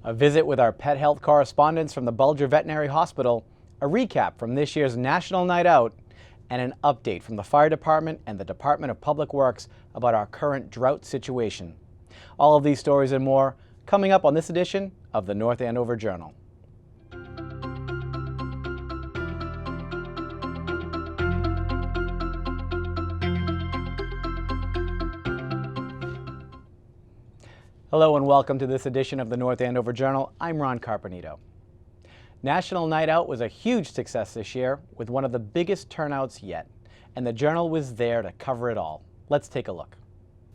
A visit with our pet health correspondents from the Bulger Veterinary Hospital, a recap from this year's National Night Out, and an update from the Fire Department and the Department of Public Works about our current drought situation. All of these stories and more coming up on this edition of the North Andover Journal. Hello and welcome to this edition of the North Andover Journal. I'm Ron Carpenito. National Night Out was a huge success this year with one of the biggest turnouts yet, and the Journal was there to cover it all. Let's take a look.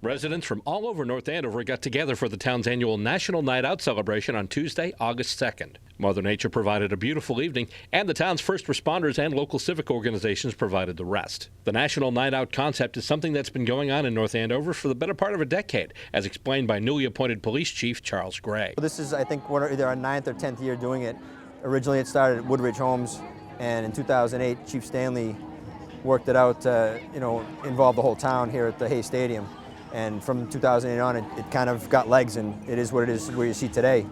Residents from all over North Andover got together for the town's annual National Night Out celebration on Tuesday, August 2nd. Mother Nature provided a beautiful evening, and the town's first responders and local civic organizations provided the rest. The National Night Out concept is something that's been going on in North Andover for the better part of a decade, as explained by newly appointed Police Chief Charles Gray. This is, I think, either our 9th or 10th year doing it. Originally it started at Woodridge Homes, and in 2008 Chief Stanley worked it out to, involve the whole town here at the Hay Stadium. And from 2008 on, it kind of got legs, and it is what it is, where you see today.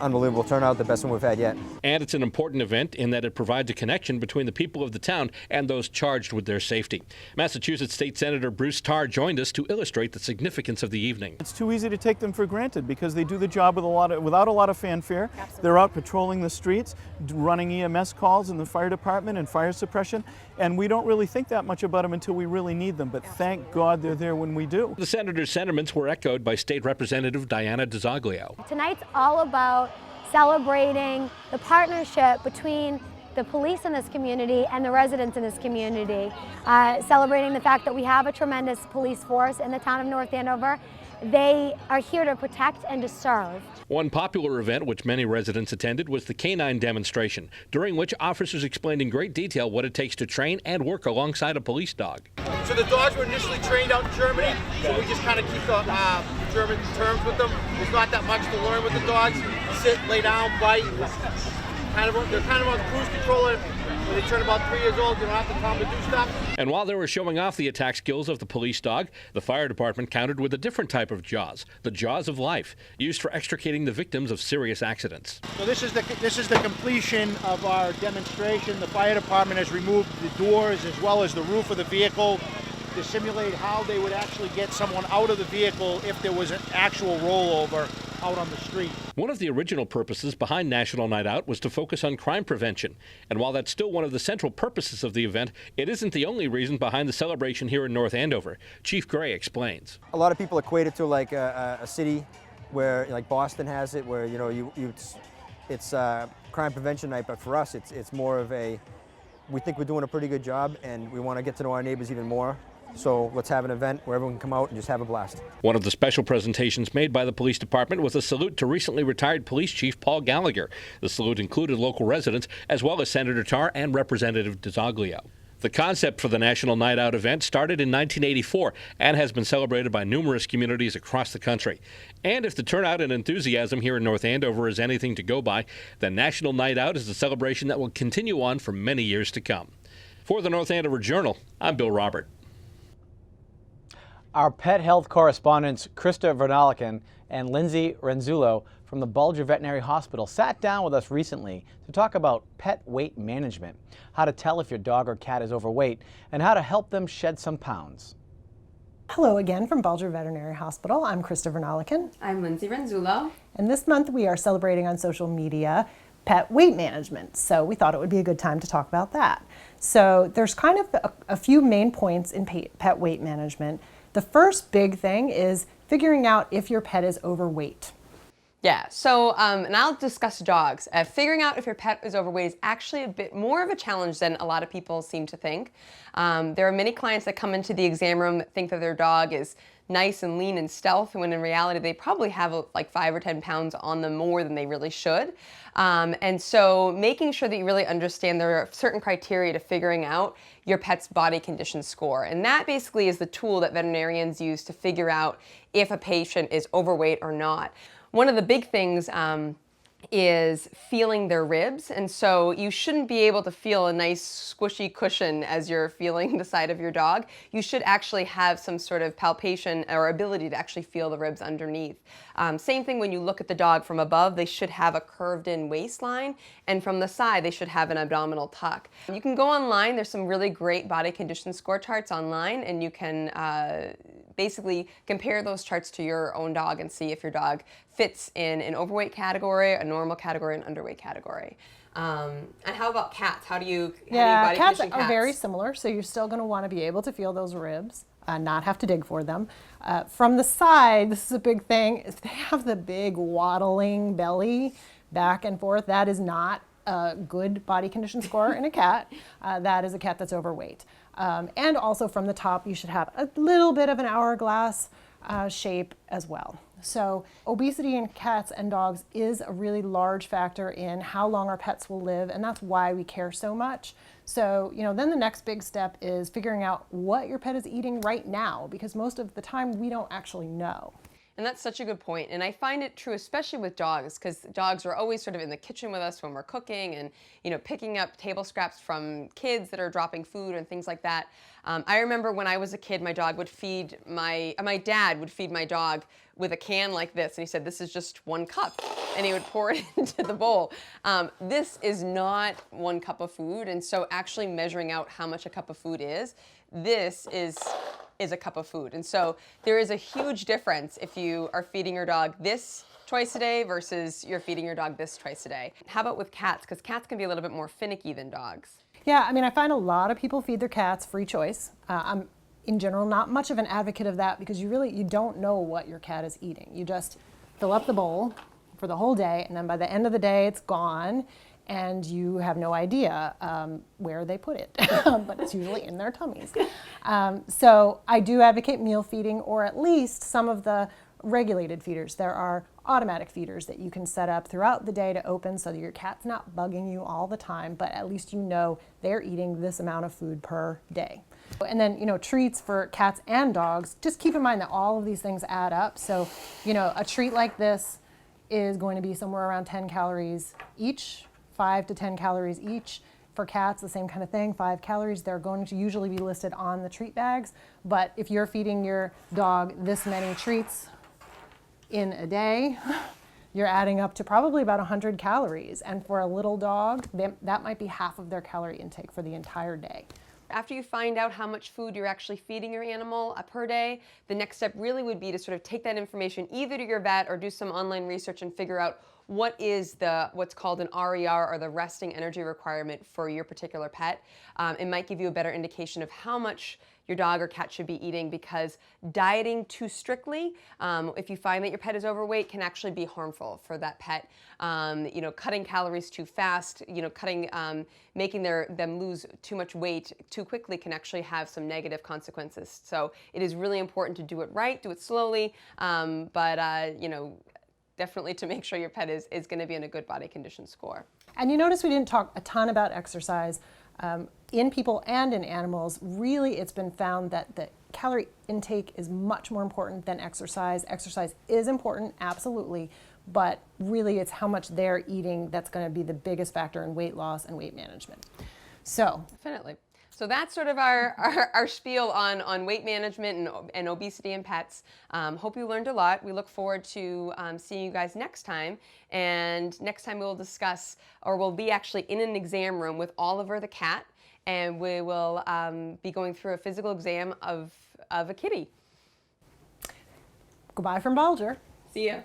Unbelievable turnout, the best one we've had yet. And it's an important event in that it provides a connection between the people of the town and those charged with their safety. Massachusetts State Senator Bruce Tarr joined us to illustrate the significance of the evening. It's too easy to take them for granted because they do the job without a lot of fanfare. Absolutely. They're out patrolling the streets, running EMS calls in the fire department and fire suppression, and we don't really think that much about them until we really need them, but thank God they're there when we do. The senator's sentiments were echoed by State Representative Diana DiZoglio. Tonight's all about celebrating the partnership between the police in this community and the residents in this community, celebrating the fact that we have a tremendous police force in the town of North Andover. They are here to protect and to serve. One popular event which many residents attended was the canine demonstration, during which officers explained in great detail what it takes to train and work alongside a police dog. So the dogs were initially trained out in Germany, so we just kind of keep the German terms with them. There's not that much to learn with the dogs. Sit, lay down, bite. They're kind of on cruise control. When they turn about 3 years old, you don't have to tell them to do stuff. And while they were showing off the attack skills of the police dog, the fire department countered with a different type of jaws, the jaws of life, used for extricating the victims of serious accidents. So this is the completion of our demonstration. The fire department has removed the doors as well as the roof of the vehicle to simulate how they would actually get someone out of the vehicle if there was an actual rollover out on the street. One of the original purposes behind National Night Out was to focus on crime prevention. And while that's still one of the central purposes of the event, it isn't the only reason behind the celebration here in North Andover. Chief Gray explains. A lot of people equate it to like a city where, like Boston has it, where it's crime prevention night, but for us it's more of we think we're doing a pretty good job and we want to get to know our neighbors even more. So let's have an event where everyone can come out and just have a blast. One of the special presentations made by the police department was a salute to recently retired police chief Paul Gallagher. The salute included local residents as well as Senator Tarr and Representative DiZoglio. The concept for the National Night Out event started in 1984 and has been celebrated by numerous communities across the country. And if the turnout and enthusiasm here in North Andover is anything to go by, the National Night Out is a celebration that will continue on for many years to come. For the North Andover Journal, I'm Bill Robert. Our pet health correspondents Krista Vernaliken and Lindsay Renzulo from the Bulger Veterinary Hospital sat down with us recently to talk about pet weight management, how to tell if your dog or cat is overweight, and how to help them shed some pounds. Hello again from Bulger Veterinary Hospital. I'm Krista Vernaliken. I'm Lindsay Renzulo. And this month we are celebrating on social media pet weight management. So we thought it would be a good time to talk about that. So there's kind of a few main points in pet weight management. The first big thing is figuring out if your pet is overweight. Yeah, so, and I'll discuss dogs. Figuring out if your pet is overweight is actually a bit more of a challenge than a lot of people seem to think. There are many clients that come into the exam room that think that their dog is nice and lean and stealthy, when in reality they probably have like 5 or 10 pounds on them more than they really should. And so making sure that you really understand there are certain criteria to figuring out your pet's body condition score. And that basically is the tool that veterinarians use to figure out if a patient is overweight or not. One of the big things is feeling their ribs. And so you shouldn't be able to feel a nice squishy cushion as you're feeling the side of your dog. You should actually have some sort of palpation or ability to actually feel the ribs underneath. Same thing when you look at the dog from above, they should have a curved in waistline, and from the side they should have an abdominal tuck. You can go online, there's some really great body condition score charts online, and you can basically compare those charts to your own dog and see if your dog fits in an overweight category, a normal category, an underweight category. And how about cats? How do you body cats condition are very similar, so you're still going to want to be able to feel those ribs, not have to dig for them. From the side, this is a big thing, if they have the big waddling belly back and forth, that is not a good body condition score in a cat. That is a cat that's overweight. And also from the top, you should have a little bit of an hourglass shape as well. So obesity in cats and dogs is a really large factor in how long our pets will live, and that's why we care so much. So, then the next big step is figuring out what your pet is eating right now, because most of the time we don't actually know. And that's such a good point. And I find it true, especially with dogs, because dogs are always sort of in the kitchen with us when we're cooking and, picking up table scraps from kids that are dropping food and things like that. I remember when I was a kid, my dad would feed my dog with a can like this. And he said, this is just 1 cup. And he would pour it into the bowl. This is not 1 cup of food. And so actually measuring out how much a cup of food is, this is a cup of food. And so there is a huge difference if you are feeding your dog this twice a day versus you're feeding your dog this twice a day. How about with cats? Because cats can be a little bit more finicky than dogs. Yeah, I find a lot of people feed their cats free choice. I'm, in general, not much of an advocate of that because you don't know what your cat is eating. You just fill up the bowl for the whole day, and then by the end of the day, it's gone, and you have no idea where they put it, but it's usually in their tummies. So I do advocate meal feeding, or at least some of the regulated feeders. There are automatic feeders that you can set up throughout the day to open so that your cat's not bugging you all the time, but at least you know they're eating this amount of food per day. And then, treats for cats and dogs, just keep in mind that all of these things add up. So, a treat like this is going to be somewhere around 10 calories each, 5 to 10 calories each. For cats, the same kind of thing, 5 calories. They're going to usually be listed on the treat bags, but if you're feeding your dog this many treats in a day, you're adding up to probably about 100 calories. And for a little dog, that might be half of their calorie intake for the entire day. After you find out how much food you're actually feeding your animal per day, the next step really would be to sort of take that information either to your vet or do some online research and figure out what is what's called an RER, or the resting energy requirement for your particular pet. It might give you a better indication of how much your dog or cat should be eating, because dieting too strictly, if you find that your pet is overweight, can actually be harmful for that pet. Cutting calories too fast, making them lose too much weight too quickly can actually have some negative consequences. So it is really important to do it right, do it slowly, definitely to make sure your pet is going to be in a good body condition score. And you notice we didn't talk a ton about exercise. In people and in animals, really it's been found that the calorie intake is much more important than exercise. Exercise is important, absolutely, but really it's how much they're eating that's going to be the biggest factor in weight loss and weight management. So definitely. So that's sort of our spiel on weight management and obesity in pets. Hope you learned a lot. We look forward to seeing you guys next time. And next time we'll discuss, or we'll be actually in an exam room with Oliver the cat, and we will be going through a physical exam of a kitty. Goodbye from Bulger. See ya.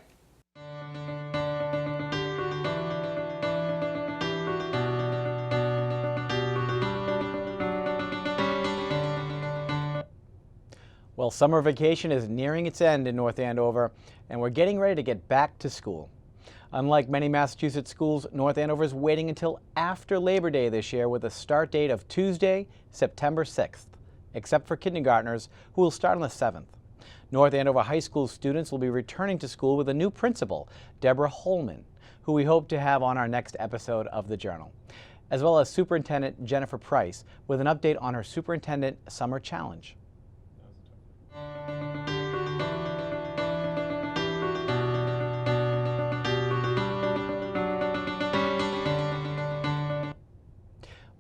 Well, summer vacation is nearing its end in North Andover, and we're getting ready to get back to school. Unlike many Massachusetts schools, North Andover is waiting until after Labor Day this year with a start date of Tuesday, September 6th, except for kindergartners, who will start on the 7th. North Andover High School students will be returning to school with a new principal, Deborah Holman, who we hope to have on our next episode of the Journal, as well as Superintendent Jennifer Price with an update on her Superintendent Summer Challenge.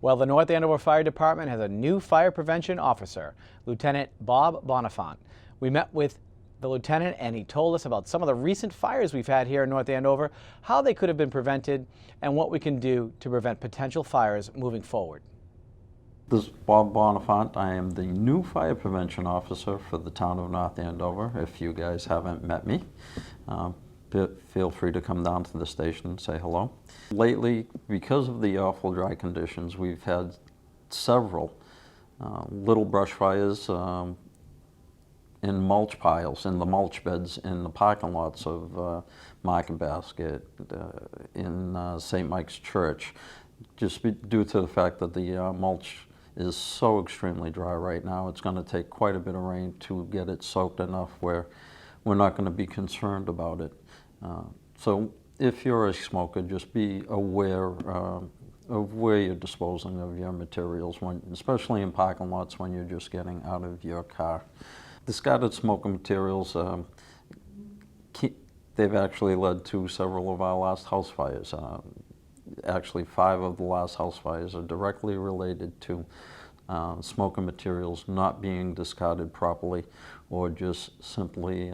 Well, the North Andover Fire Department has a new fire prevention officer, Lieutenant Bob Bonifant. We met with the lieutenant and he told us about some of the recent fires we've had here in North Andover, how they could have been prevented, and what we can do to prevent potential fires moving forward. This is Bob Bonifant. I am the new fire prevention officer for the town of North Andover. If you guys haven't met me, feel free to come down to the station and say hello. Lately, because of the awful dry conditions, we've had several little brush fires in mulch piles, in the mulch beds, in the parking lots of Market Basket, in St. Mike's Church, just due to the fact that the mulch is so extremely dry right now. It's going to take quite a bit of rain to get it soaked enough where we're not going to be concerned about it. So if you're a smoker, just be aware of where you're disposing of your materials, especially in parking lots when you're just getting out of your car. Discarded smoking materials, they've actually led to several of our last house fires. Actually, 5 of the last house fires are directly related to smoking materials not being discarded properly, or just simply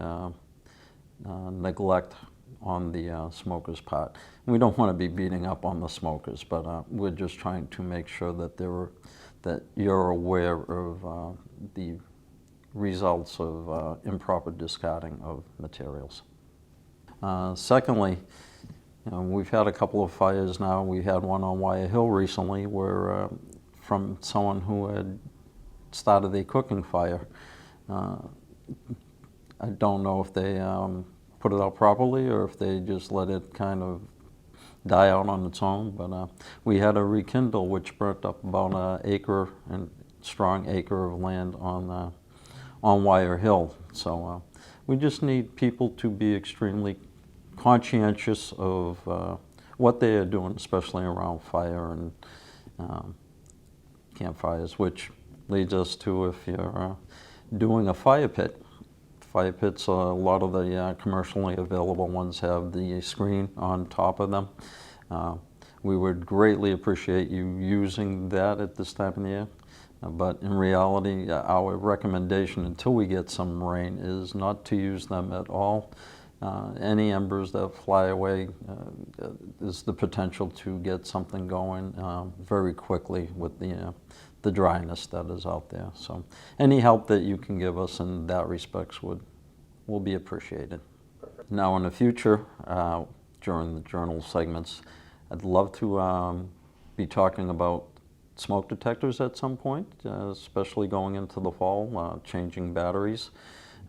neglect on the smokers' part. We don't want to be beating up on the smokers, but we're just trying to make sure that you're aware of the results of improper discarding of materials. Secondly, we've had a couple of fires now. We had one on Wire Hill recently where from someone who had started a cooking fire. I don't know if they put it out properly or if they just let it kind of die out on its own, but we had a rekindle which burnt up about an strong acre of land on Wire Hill. So we just need people to be extremely conscientious of what they are doing, especially around fire and campfires, which leads us to, if you're doing a fire pit. Fire pits, a lot of the commercially available ones have the screen on top of them. We would greatly appreciate you using that at this time of the year. But in reality, our recommendation until we get some rain is not to use them at all. Any embers that fly away is the potential to get something going very quickly with the dryness that is out there. So any help that you can give us in that respect will be appreciated. Now in the future, during the journal segments, I'd love to be talking about smoke detectors at some point, especially going into the fall, changing batteries.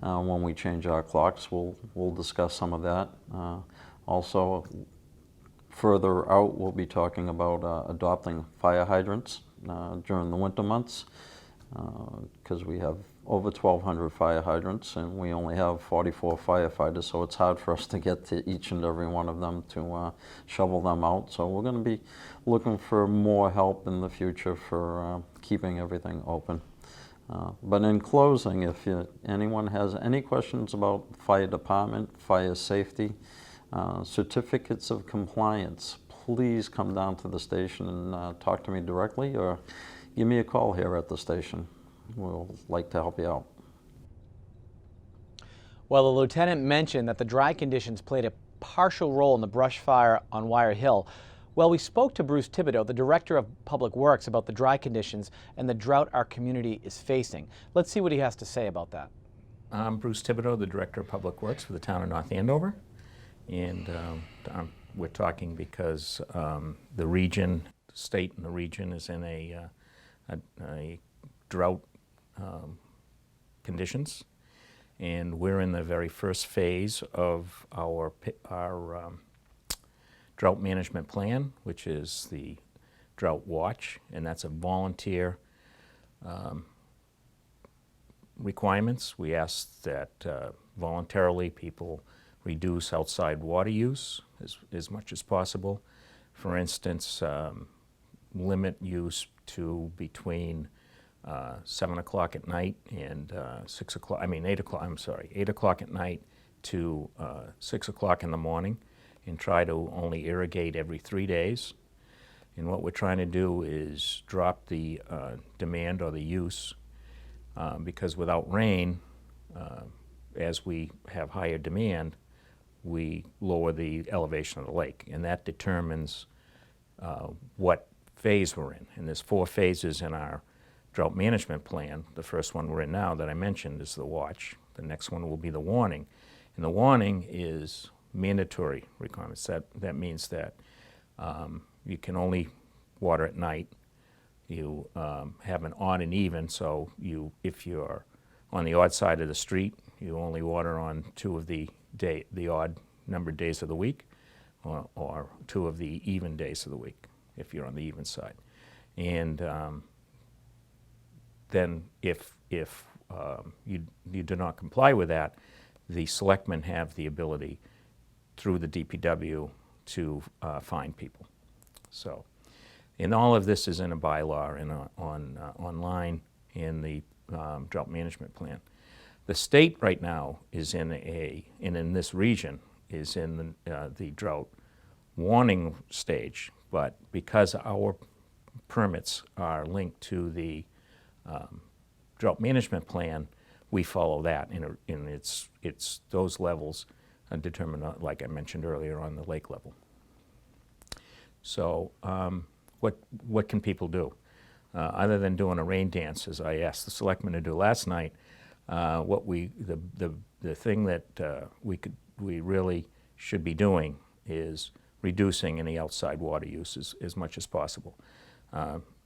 When we change our clocks, we'll discuss some of that. Also, further out, we'll be talking about adopting fire hydrants during the winter months, because we have over 1,200 fire hydrants and we only have 44 firefighters, so it's hard for us to get to each and every one of them to shovel them out. So we're going to be looking for more help in the future for keeping everything open. But in closing, if anyone has any questions about fire department, fire safety, certificates of compliance, please come down to the station and talk to me directly or give me a call here at the station. We'll like to help you out. Well, the lieutenant mentioned that the dry conditions played a partial role in the brush fire on Wire Hill. Well, we spoke to Bruce Thibodeau, the Director of Public Works, about the dry conditions and the drought our community is facing. Let's see what he has to say about that. I'm Bruce Thibodeau, the Director of Public Works for the town of North Andover. And we're talking because the region, the state and the region is in a drought conditions. And we're in the very first phase of our drought management plan, which is the Drought Watch, and that's a volunteer requirements. We ask that voluntarily people reduce outside water use as much as possible. For instance, limit use to between 7 o'clock at night and 8 o'clock at night to 6 o'clock in the morning, and try to only irrigate every 3 days. And what we're trying to do is drop the demand or the use, because without rain, as we have higher demand, we lower the elevation of the lake, and that determines what phase we're in. And there's 4 phases in our drought management plan. The first one we're in now that I mentioned is the watch. The next one will be the warning. And the warning is mandatory requirements. That means that you can only water at night. You have an odd and even, so if you're on the odd side of the street, you only water on 2 of the odd numbered days of the week, or 2 of the even days of the week, if you're on the even side. And then if you do not comply with that, the selectmen have the ability through the DPW to fine people. So, and all of this is in a bylaw and online in the drought management plan. The state right now is in this region is in the drought warning stage, but because our permits are linked to the drought management plan, we follow that, and it's those levels determined, like I mentioned earlier, on the lake level. So what can people do? Other than doing a rain dance, as I asked the selectmen to do last night, the thing that we really should be doing is reducing any outside water use as much as possible.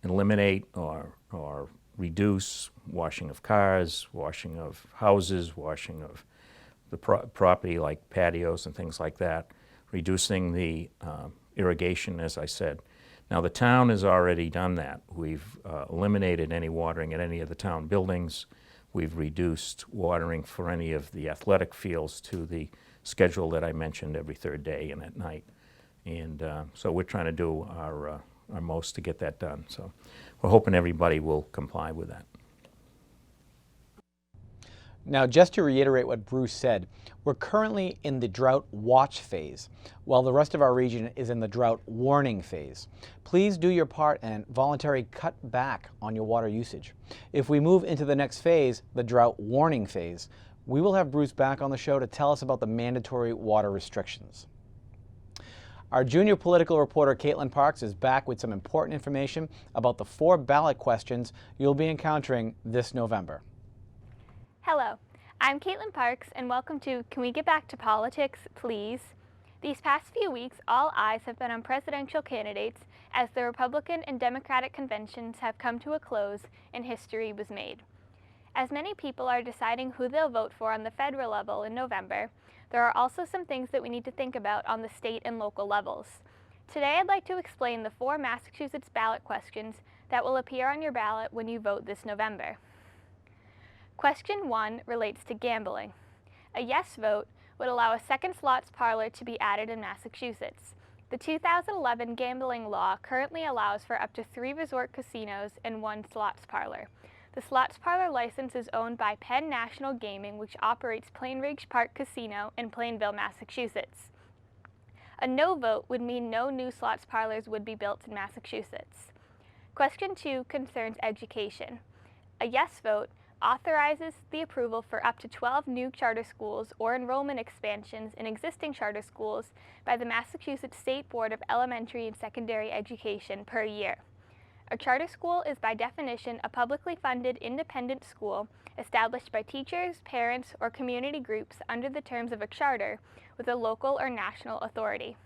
Eliminate or reduce washing of cars, washing of houses, washing of the property like patios and things like that, reducing the irrigation, as I said. Now the town has already done that. We've eliminated any watering at any of the town buildings. We've reduced watering for any of the athletic fields to the schedule that I mentioned, every 3rd day and at night. And so we're trying to do our most to get that done. So we're hoping everybody will comply with that. Now, just to reiterate what Bruce said, we're currently in the drought watch phase, while the rest of our region is in the drought warning phase. Please do your part and voluntarily cut back on your water usage. If we move into the next phase, the drought warning phase, we will have Bruce back on the show to tell us about the mandatory water restrictions. Our junior political reporter, Caitlin Parks, is back with some important information about the 4 ballot questions you'll be encountering this November. Hello, I'm Caitlin Parks, and welcome to Can We Get Back to Politics, Please? These past few weeks, all eyes have been on presidential candidates as the Republican and Democratic conventions have come to a close and history was made. As many people are deciding who they'll vote for on the federal level in November, there are also some things that we need to think about on the state and local levels. Today I'd like to explain the 4 Massachusetts ballot questions that will appear on your ballot when you vote this November. Question 1 relates to gambling. A yes vote would allow a second slots parlor to be added in Massachusetts. The 2011 gambling law currently allows for up to 3 resort casinos and 1 slots parlor. The slots parlor license is owned by Penn National Gaming, which operates Plainridge Park Casino in Plainville, Massachusetts. A no vote would mean no new slots parlors would be built in Massachusetts. Question 2 concerns education. A yes vote authorizes the approval for up to 12 new charter schools or enrollment expansions in existing charter schools by the Massachusetts State Board of Elementary and Secondary Education per year. A charter school is by definition a publicly funded independent school established by teachers, parents, or community groups under the terms of a charter with a local or national authority.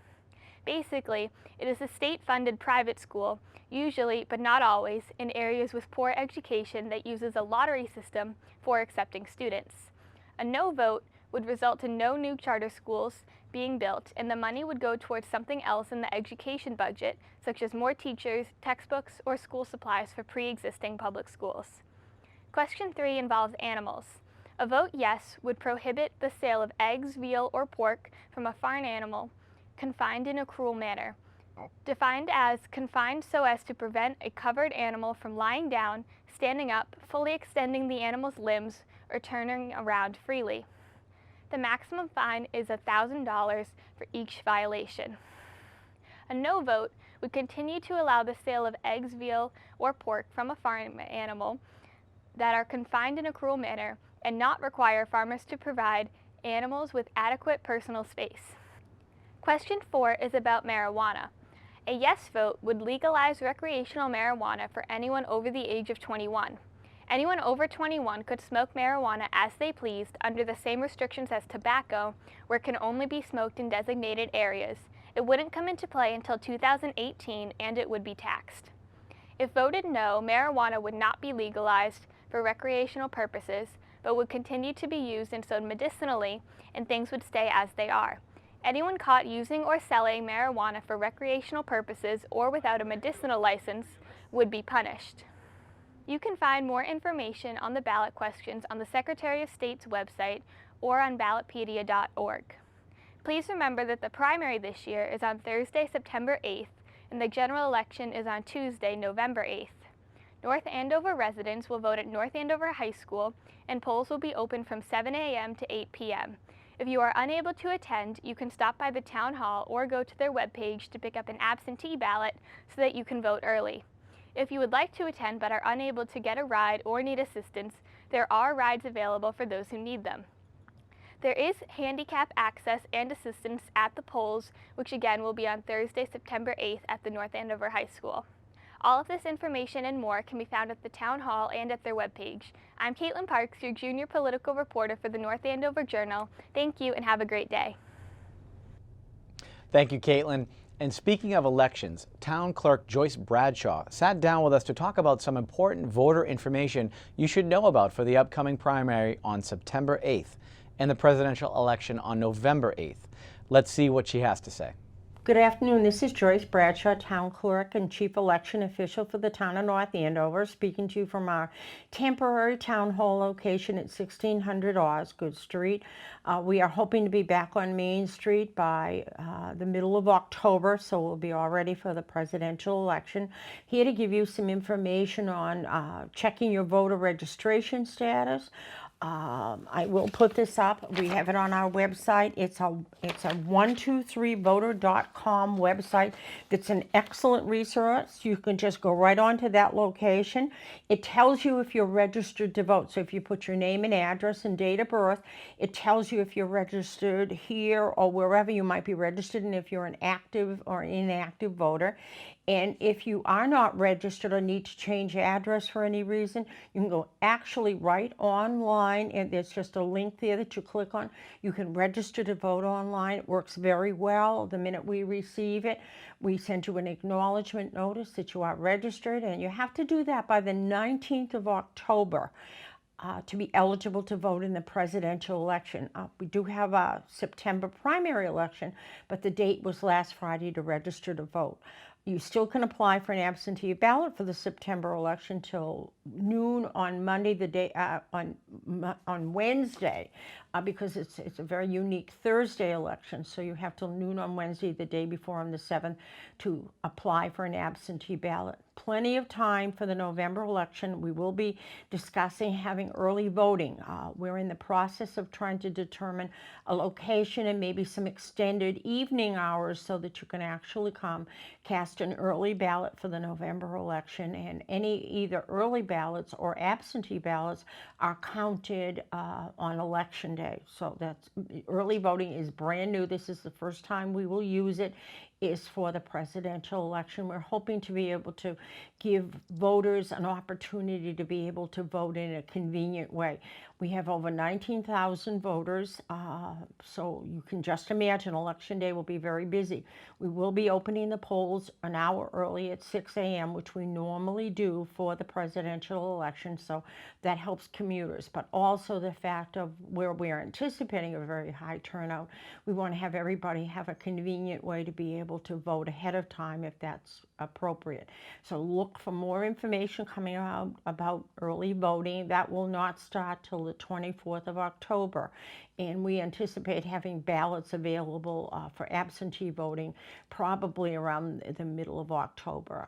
Basically, it is a state-funded private school, usually, but not always, in areas with poor education that uses a lottery system for accepting students. A no vote would result in no new charter schools being built, and the money would go towards something else in the education budget, such as more teachers, textbooks, or school supplies for pre-existing public schools. Question 3 involves animals. A vote yes would prohibit the sale of eggs, veal, or pork from a farm animal confined in a cruel manner. Defined as confined so as to prevent a covered animal from lying down, standing up, fully extending the animal's limbs, or turning around freely. The maximum fine is $1,000 for each violation. A no vote would continue to allow the sale of eggs, veal, or pork from a farm animal that are confined in a cruel manner and not require farmers to provide animals with adequate personal space. Question 4 is about marijuana. A yes vote would legalize recreational marijuana for anyone over the age of 21. Anyone over 21 could smoke marijuana as they pleased under the same restrictions as tobacco, where it can only be smoked in designated areas. It wouldn't come into play until 2018 and it would be taxed. If voted no, marijuana would not be legalized for recreational purposes, but would continue to be used and sold medicinally, and things would stay as they are. Anyone caught using or selling marijuana for recreational purposes or without a medicinal license would be punished. You can find more information on the ballot questions on the Secretary of State's website or on ballotpedia.org. Please remember that the primary this year is on Thursday, September 8th, and the general election is on Tuesday, November 8th. North Andover residents will vote at North Andover High School, and polls will be open from 7 a.m. to 8 p.m. If you are unable to attend, you can stop by the town hall or go to their webpage to pick up an absentee ballot so that you can vote early. If you would like to attend but are unable to get a ride or need assistance, there are rides available for those who need them. There is handicap access and assistance at the polls, which again will be on Thursday, September 8th at the North Andover High School. All of this information and more can be found at the Town Hall and at their webpage. I'm Caitlin Parks, your junior political reporter for the North Andover Journal. Thank you and have a great day. Thank you, Caitlin. And speaking of elections, Town Clerk Joyce Bradshaw sat down with us to talk about some important voter information you should know about for the upcoming primary on September 8th and the presidential election on November 8th. Let's see what she has to say. Good afternoon. This is Joyce Bradshaw, Town Clerk and Chief Election Official for the Town of North Andover, speaking to you from our temporary Town Hall location at 1600 Osgood Street. We are hoping to be back on Main Street by the middle of October, so we'll be all ready for the presidential election. Here to give you some information on checking your voter registration status. I will put this up. We have it on our website. It's a 123voter.com website that's an excellent resource. You can just go right onto that location. It tells you if you're registered to vote. So if you put your name and address and date of birth, it tells you if you're registered here or wherever you might be registered and if you're an active or inactive voter. And if you are not registered or need to change address for any reason, you can go actually right online, and there's just a link there that you click on. You can register to vote online. It works very well. The minute we receive it, we send you an acknowledgement notice that you are registered, and you have to do that by the 19th of October. To be eligible to vote in the presidential election. We do have a September primary election, but the date was last Friday to register to vote. You still can apply for an absentee ballot for the September election till noon on Monday, the day on Wednesday, because it's a very unique Thursday election. So you have till noon on Wednesday, the day before on the 7th, to apply for an absentee ballot. Plenty of time for the November election. We will be discussing having early voting. We're in the process of trying to determine a location and maybe some extended evening hours so that you can actually come cast an early ballot for the November election, and any either early ballots or absentee ballots are counted on election day. So that's early voting is brand new. This is the first time we will use it. Is for the presidential election. We're hoping to be able to give voters an opportunity to be able to vote in a convenient way. We have over 19,000 voters, so you can just imagine election day will be very busy. We will be opening the polls an hour early at 6 a.m., which we normally do for the presidential election, so that helps commuters. But also the fact of where we are anticipating a very high turnout, we want to have everybody have a convenient way to be able to vote ahead of time if that's appropriate. So look for more information coming out about early voting. That will not start till the 24th of October. And we anticipate having ballots available for absentee voting probably around the middle of October.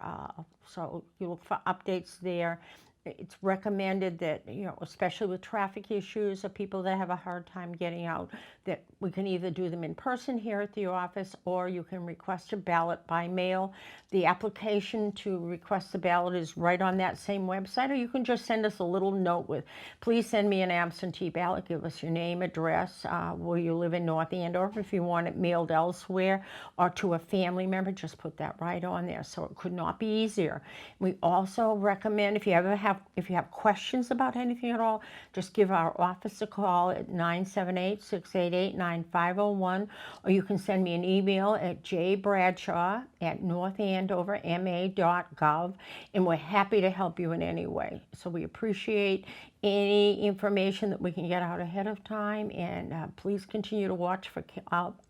So you look for updates there. It's recommended that, especially with traffic issues or people that have a hard time getting out, that we can either do them in person here at the office, or you can request a ballot by mail. The application to request the ballot is right on that same website, or you can just send us a little note with, please send me an absentee ballot, give us your name, address, where you live in North Andover. If you want it mailed elsewhere or to a family member, just put that right on there. So it could not be easier. We also recommend, if you have questions about anything at all, just give our office a call at 978-688-9501, or you can send me an email at jbradshaw@northandoverma.gov, and we're happy to help you in any way. So we appreciate any information that we can get out ahead of time, and please continue to watch for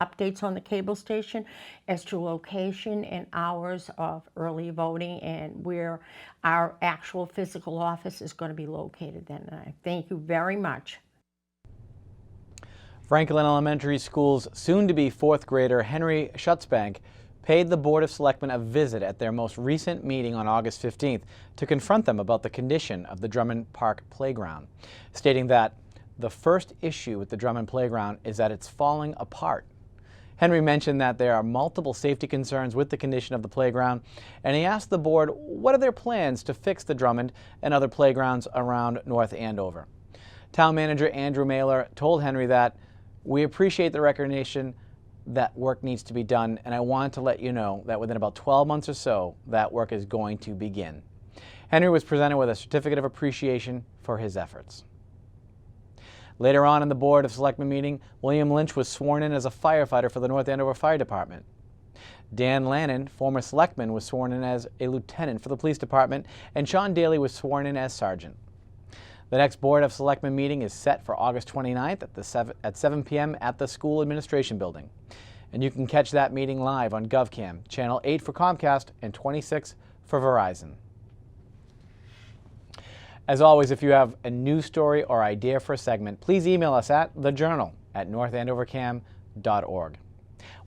updates on the cable station as to location and hours of early voting and where our actual physical office is going to be located then. And I thank you very much. Franklin Elementary School's soon-to-be fourth grader Henry Schutzbank paid the Board of Selectmen a visit at their most recent meeting on August 15th to confront them about the condition of the Drummond Park playground, stating that the first issue with the Drummond playground is that it's falling apart. Henry mentioned that there are multiple safety concerns with the condition of the playground, and he asked the board what are their plans to fix the Drummond and other playgrounds around North Andover. Town Manager Andrew Mailer told Henry that we appreciate the recognition that work needs to be done, and I want to let you know that within about 12 months or so, that work is going to begin. Henry was presented with a certificate of appreciation for his efforts. Later on in the Board of Selectmen meeting, William Lynch was sworn in as a firefighter for the North Andover Fire Department. Dan Lannon, former selectman, was sworn in as a lieutenant for the police department, and Sean Daly was sworn in as sergeant. The next Board of Selectmen meeting is set for August 29th at 7 p.m. at the school administration building. And you can catch that meeting live on GovCam, Channel 8 for Comcast and 26 for Verizon. As always, if you have a news story or idea for a segment, please email us at thejournal@northandovercam.org.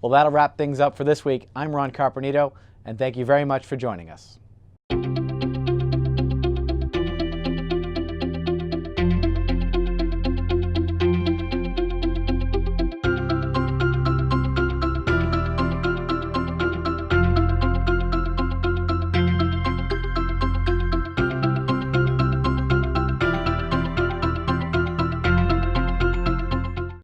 Well, that'll wrap things up for this week. I'm Ron Carpenito, and thank you very much for joining us.